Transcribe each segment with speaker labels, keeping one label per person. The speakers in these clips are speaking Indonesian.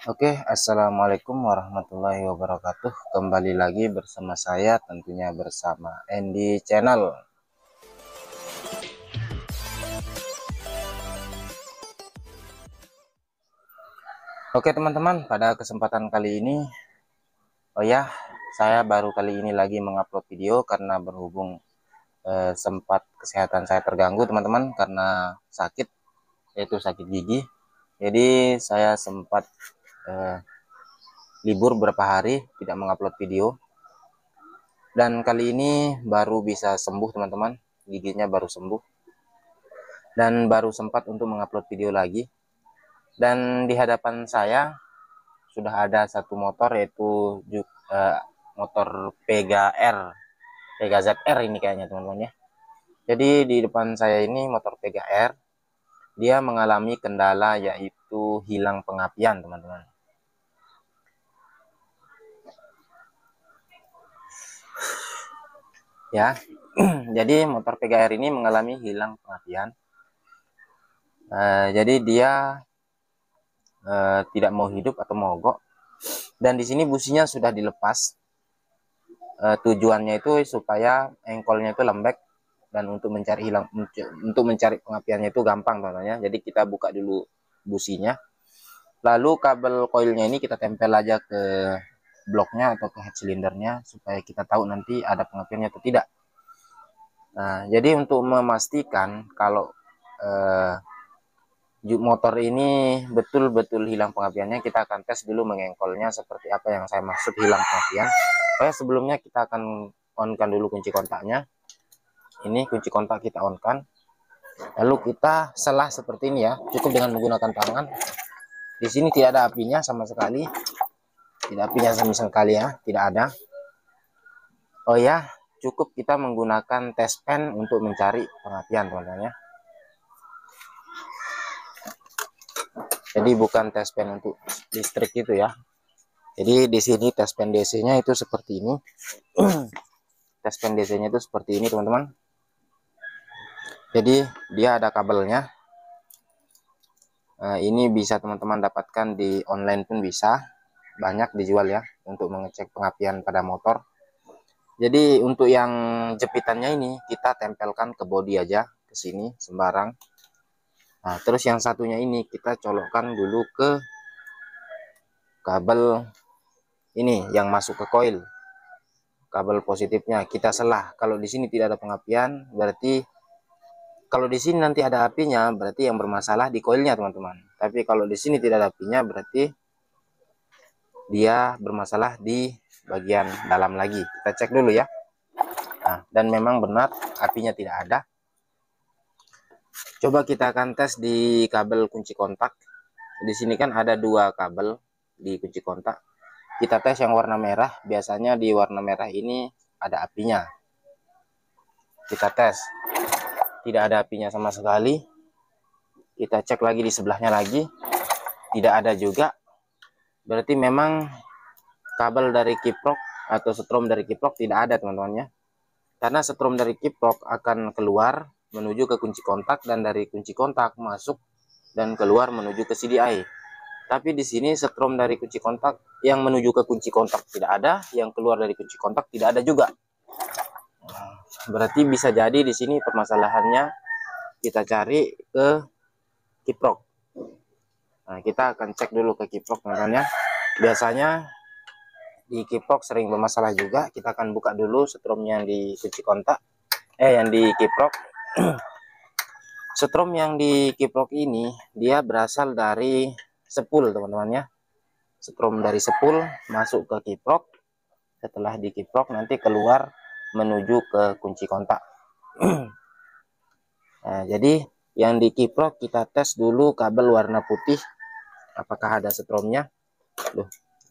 Speaker 1: Oke, assalamualaikum warahmatullahi wabarakatuh. Kembali lagi bersama saya, tentunya bersama Andy Channel. Oke teman-teman, pada kesempatan kali ini, saya baru kali ini lagi mengupload video karena berhubung sempat kesehatan saya terganggu teman-teman karena sakit, yaitu sakit gigi. Jadi saya sempat libur beberapa hari tidak mengupload video. Dan kali ini baru bisa sembuh teman-teman, giginya baru sembuh. Dan baru sempat untuk mengupload video lagi. Dan di hadapan saya sudah ada satu motor, yaitu motor Pega ZR ini kayaknya teman-teman ya. Jadi di depan saya ini motor Pega R, dia mengalami kendala yaitu hilang pengapian teman-teman. Ya, jadi motor Pega R ini mengalami hilang pengapian. Jadi dia tidak mau hidup atau mogok. Dan di sini businya sudah dilepas. Tujuannya itu supaya engkolnya itu lembek dan untuk mencari pengapiannya itu gampang teman-teman. Jadi kita buka dulu businya. Lalu kabel koilnya ini kita tempel aja ke bloknya atau ke head silindernya supaya kita tahu nanti ada pengapiannya atau tidak. Nah, jadi untuk memastikan kalau motor ini betul-betul hilang pengapiannya, kita akan tes dulu mengengkolnya seperti apa yang saya maksud hilang pengapian. Sebelumnya kita akan on-kan dulu kunci kontaknya. Ini kunci kontak kita on-kan. Lalu kita selah seperti ini ya, cukup dengan menggunakan tangan. Di sini tidak ada apinya sama sekali. Tidak apinya sama sekali ya, tidak ada. Oh ya, cukup kita menggunakan test pen untuk mencari pengapian teman-teman ya. Jadi bukan tes pen untuk listrik itu ya. Jadi di sini tes pen DC-nya itu seperti ini. Tes pen DC-nya itu seperti ini teman-teman. Jadi dia ada kabelnya. Ini bisa teman-teman dapatkan di online pun bisa. Banyak dijual ya untuk mengecek pengapian pada motor. Jadi untuk yang jepitannya ini kita tempelkan ke bodi aja, ke sini sembarang. Nah, terus yang satunya ini kita colokkan dulu ke kabel ini yang masuk ke koil. Kabel positifnya kita selah. Kalau di sini tidak ada pengapian, berarti kalau di sini nanti ada apinya, berarti yang bermasalah di koilnya teman-teman. Tapi kalau di sini tidak ada apinya, berarti dia bermasalah di bagian dalam lagi. Kita cek dulu ya. Nah, dan memang benar apinya tidak ada. Coba kita akan tes di kabel kunci kontak. Di sini kan ada dua kabel di kunci kontak. Kita tes yang warna merah. Biasanya di warna merah ini ada apinya. Kita tes. Tidak ada apinya sama sekali. Kita cek lagi di sebelahnya lagi. Tidak ada juga. Berarti memang kabel dari kiprok atau setrum dari kiprok tidak ada teman-teman ya. Karena setrum dari kiprok akan keluar menuju ke kunci kontak, dan dari kunci kontak masuk dan keluar menuju ke CDI. Tapi di sini setrum dari kunci kontak yang menuju ke kunci kontak tidak ada, yang keluar dari kunci kontak tidak ada juga. Berarti bisa jadi di sini permasalahannya kita cari ke kiprok. Nah, kita akan cek dulu ke kiprok teman-teman ya. Biasanya di kiprok sering bermasalah juga. Kita akan buka dulu setrumnya yang di kunci kontak, yang di kiprok. Setrum yang di kiprok ini dia berasal dari sepul teman-teman ya. Setrum dari sepul masuk ke kiprok. Setelah di kiprok nanti keluar menuju ke kunci kontak. Nah, jadi yang di kiprok kita tes dulu kabel warna putih, apakah ada setrumnya.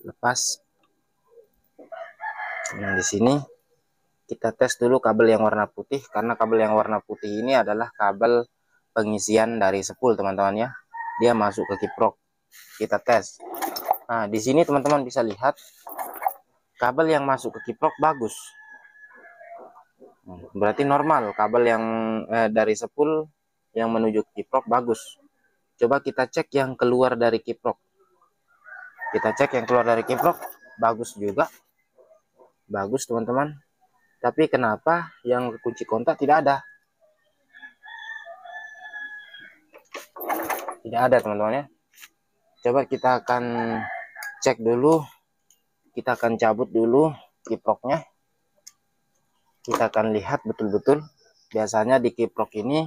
Speaker 1: Lepas. Nah, di sini kita tes dulu kabel yang warna putih, karena kabel yang warna putih ini adalah kabel pengisian dari sepul teman-teman ya. Dia masuk ke kiprok. Kita tes. Nah, di sini teman-teman bisa lihat kabel yang masuk ke kiprok bagus. Berarti normal kabel yang dari sepul yang menuju kiprok bagus. Coba kita cek yang keluar dari kiprok. Kita cek yang keluar dari kiprok, bagus juga, bagus teman-teman. Tapi kenapa yang kunci kontak tidak ada? Tidak ada teman-teman ya. Coba kita akan cek dulu, kita akan cabut dulu kiproknya. Kita akan lihat betul-betul. Biasanya di kiprok ini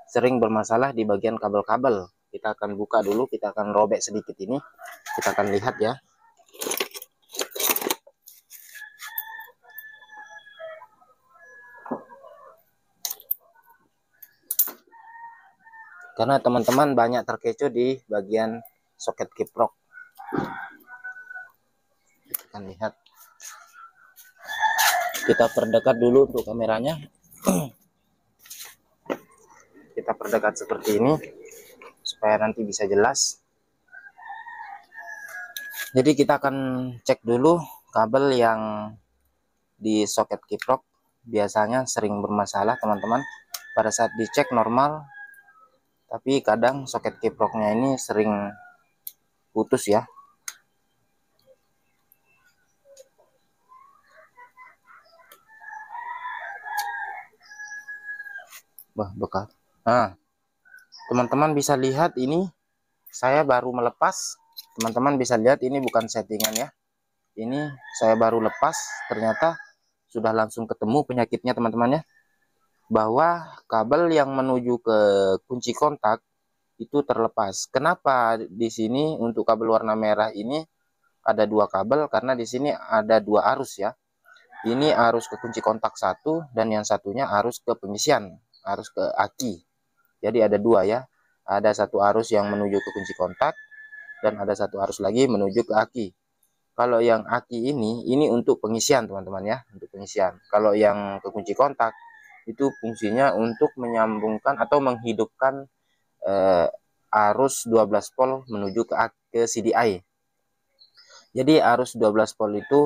Speaker 1: sering bermasalah di bagian kabel-kabel. Kita akan buka dulu, kita akan robek sedikit ini. Kita akan lihat ya. Karena teman-teman banyak terkecoh di bagian soket kiprok. Kita akan lihat. Kita perdekat dulu untuk kameranya. Kita perdekat seperti ini supaya nanti bisa jelas. Jadi kita akan cek dulu kabel yang di soket kiprok. Biasanya sering bermasalah teman-teman. Pada saat dicek normal, tapi kadang soket kiproknya ini sering putus ya. Wah, bekas. Nah, teman-teman bisa lihat ini saya baru melepas. Teman-teman bisa lihat ini bukan settingan ya. Ini saya baru lepas, ternyata sudah langsung ketemu penyakitnya teman-teman ya. Bahwa kabel yang menuju ke kunci kontak itu terlepas. Kenapa di sini untuk kabel warna merah ini ada dua kabel? Karena di sini ada dua arus ya. Ini arus ke kunci kontak satu dan yang satunya arus ke pengisian, arus ke aki. Jadi ada dua ya. Ada satu arus yang menuju ke kunci kontak dan ada satu arus lagi menuju ke aki. Kalau yang aki ini untuk pengisian teman-teman ya, untuk pengisian. Kalau yang ke kunci kontak itu fungsinya untuk menyambungkan atau menghidupkan arus 12 volt menuju ke CDI. Jadi arus 12 volt itu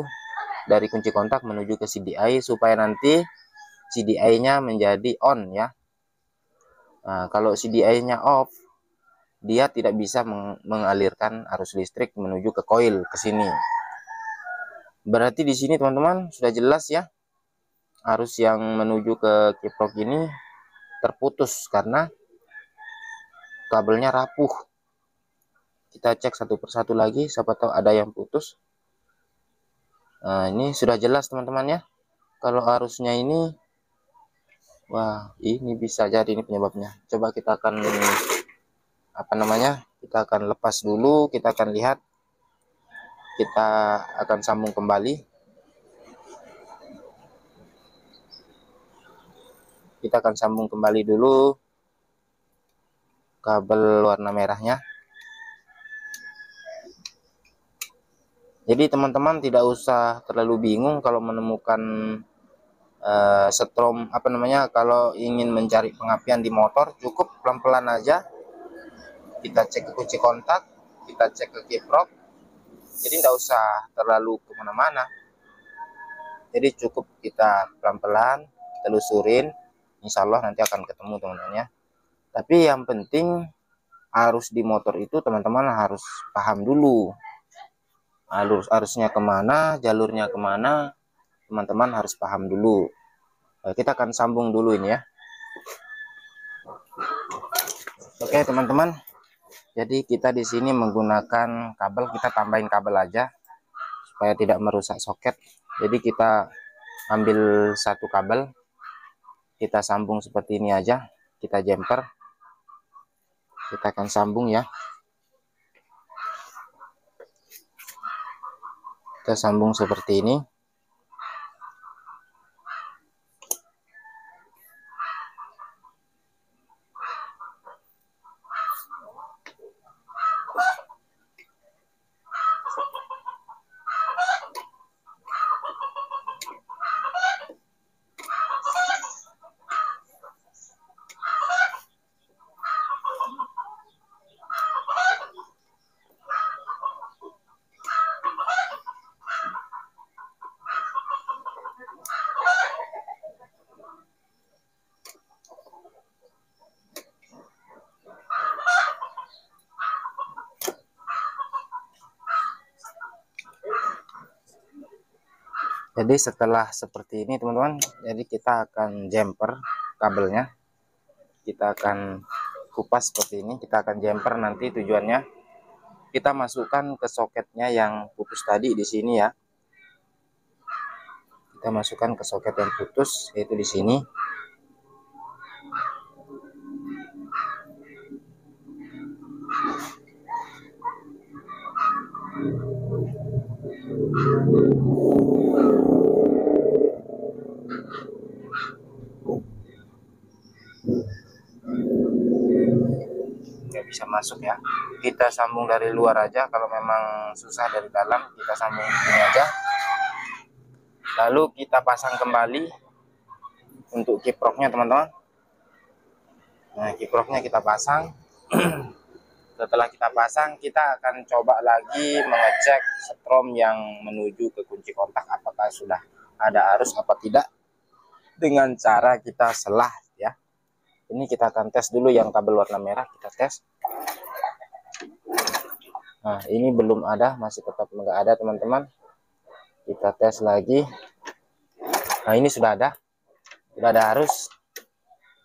Speaker 1: dari kunci kontak menuju ke CDI supaya nanti CDI-nya menjadi on ya. Nah, kalau CDI-nya off, dia tidak bisa mengalirkan arus listrik menuju ke koil ke sini. Berarti di sini teman-teman sudah jelas ya. Arus yang menuju ke kiprok ini terputus karena kabelnya rapuh. Kita cek satu persatu lagi, siapa tahu ada yang putus. Nah, ini sudah jelas teman-teman ya. Kalau arusnya ini, wah, ini bisa jadi ini penyebabnya. Coba kita akan kita akan lepas dulu, kita akan lihat. Kita akan sambung kembali. Kita akan sambung kembali dulu kabel warna merahnya. Jadi teman-teman tidak usah terlalu bingung kalau menemukan strom kalau ingin mencari pengapian di motor, cukup pelan-pelan aja. Kita cek ke kunci kontak, kita cek ke kiprok. Jadi tidak usah terlalu kemana-mana. Jadi cukup kita pelan-pelan telusurin, insya Allah nanti akan ketemu teman-teman ya. Tapi yang penting arus di motor itu teman-teman harus paham dulu. Arusnya kemana, jalurnya kemana, teman-teman harus paham dulu. Kita akan sambung dulu ini ya. Oke teman-teman, jadi kita di sini menggunakan kabel, kita tambahin kabel aja supaya tidak merusak soket. Jadi kita ambil satu kabel, kita sambung seperti ini aja, kita jumper, kita akan sambung ya. Kita sambung seperti ini. Jadi setelah seperti ini teman-teman, jadi kita akan jumper kabelnya, kita akan kupas seperti ini, kita akan jumper. Nanti tujuannya kita masukkan ke soketnya yang putus tadi di sini ya. Kita masukkan ke soket yang putus, yaitu di sini. Nggak bisa masuk ya, kita sambung dari luar aja. Kalau memang susah dari dalam, kita sambung ini aja, lalu kita pasang kembali untuk kiproknya teman-teman. Nah, kiproknya kita pasang. Setelah kita pasang, kita akan coba lagi mengecek strom yang menuju ke kunci kontak apakah sudah ada arus apa tidak, dengan cara kita selah ya. Ini kita akan tes dulu yang kabel warna merah, kita tes. Nah, ini belum ada, masih tetap enggak ada teman-teman. Kita tes lagi. Nah, ini sudah ada arus.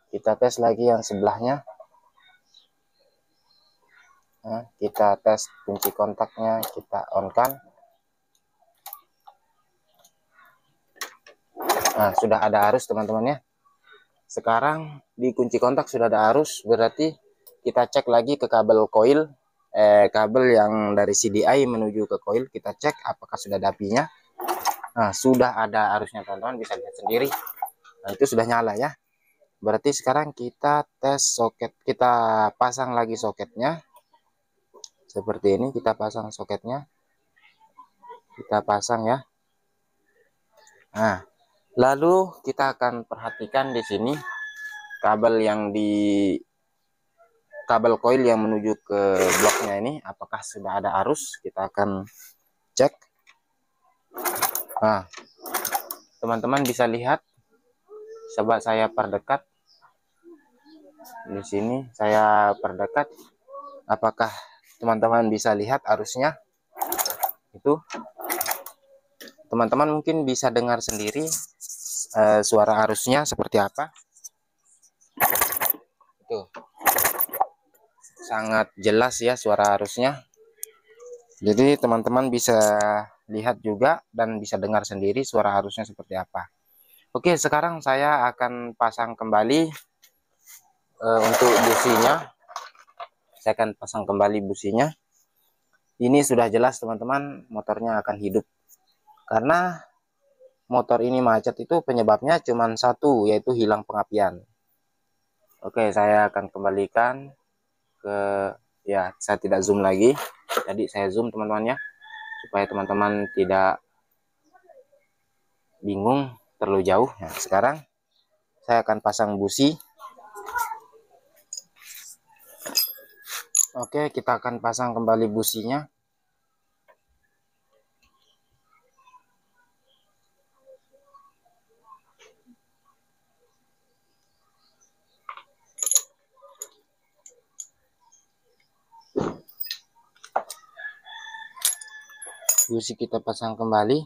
Speaker 1: Kita tes lagi yang sebelahnya. Nah, kita tes kunci kontaknya, kita on kan. Nah, sudah ada arus teman-teman ya. Sekarang di kunci kontak sudah ada arus, berarti kita cek lagi ke kabel koil, kabel yang dari CDI menuju ke koil. Kita cek apakah sudah ada apinya. Nah, sudah ada arusnya teman-teman, bisa lihat sendiri. Nah, itu sudah nyala ya. Berarti sekarang kita tes soket, kita pasang lagi soketnya. Seperti ini, kita pasang soketnya. Kita pasang ya. Nah, lalu kita akan perhatikan di sini kabel yang kabel koil yang menuju ke bloknya ini apakah sudah ada arus. Kita akan cek. Nah, teman-teman bisa lihat, coba saya perdekat. Di sini saya perdekat. Apakah teman-teman bisa lihat arusnya? Itu teman-teman mungkin bisa dengar sendiri suara arusnya seperti apa. Itu sangat jelas ya suara arusnya. Jadi teman-teman bisa lihat juga dan bisa dengar sendiri suara arusnya seperti apa. Oke, sekarang saya akan pasang kembali untuk businya. Saya akan pasang kembali businya. Ini sudah jelas teman-teman, motornya akan hidup. Karena motor ini macet itu penyebabnya cuma satu, yaitu hilang pengapian. Oke, saya akan kembalikan ke, ya saya tidak zoom lagi. Jadi saya zoom teman-teman ya, supaya teman-teman tidak bingung terlalu jauh. Nah, sekarang saya akan pasang busi. Oke, kita akan pasang kembali businya. Busi kita pasang kembali.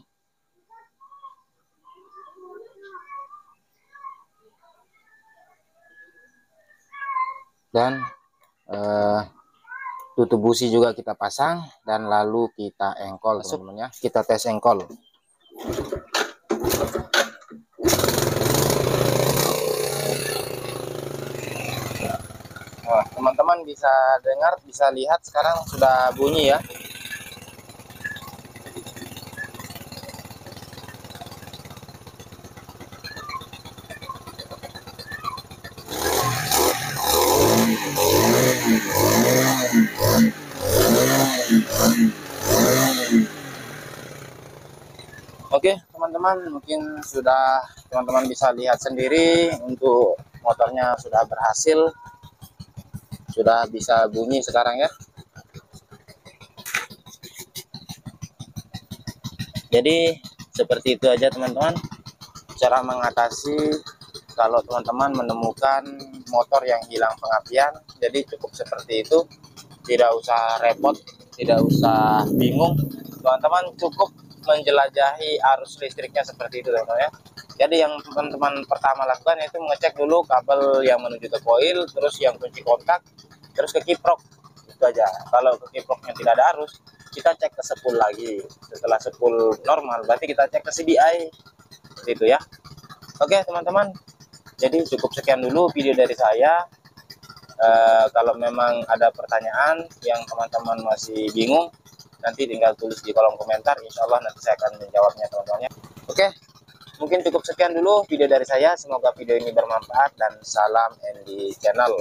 Speaker 1: Dan tutup busi juga kita pasang, dan lalu kita engkol teman-teman ya. Kita tes engkol. Wah, teman-teman bisa dengar, bisa lihat sekarang sudah bunyi ya. Oke teman-teman, mungkin sudah teman-teman bisa lihat sendiri untuk motornya sudah berhasil, sudah bisa bunyi sekarang ya. Jadi seperti itu aja teman-teman cara mengatasi kalau teman-teman menemukan motor yang hilang pengapian. Jadi cukup seperti itu, tidak usah repot, tidak usah bingung teman-teman, cukup menjelajahi arus listriknya seperti itu teman-teman ya. Jadi yang teman-teman pertama lakukan itu mengecek dulu kabel yang menuju ke koil, terus yang kunci kontak, terus ke kiprok. Itu aja. Kalau ke kiproknya tidak ada arus, kita cek ke spool lagi. Setelah spool normal, berarti kita cek ke CDI. Seperti itu ya. Oke teman-teman, jadi cukup sekian dulu video dari saya. Kalau memang ada pertanyaan yang teman-teman masih bingung, nanti tinggal tulis di kolom komentar, insya Allah nanti saya akan menjawabnya teman-teman. Oke, mungkin cukup sekian dulu video dari saya, semoga video ini bermanfaat dan salam Andy Channel.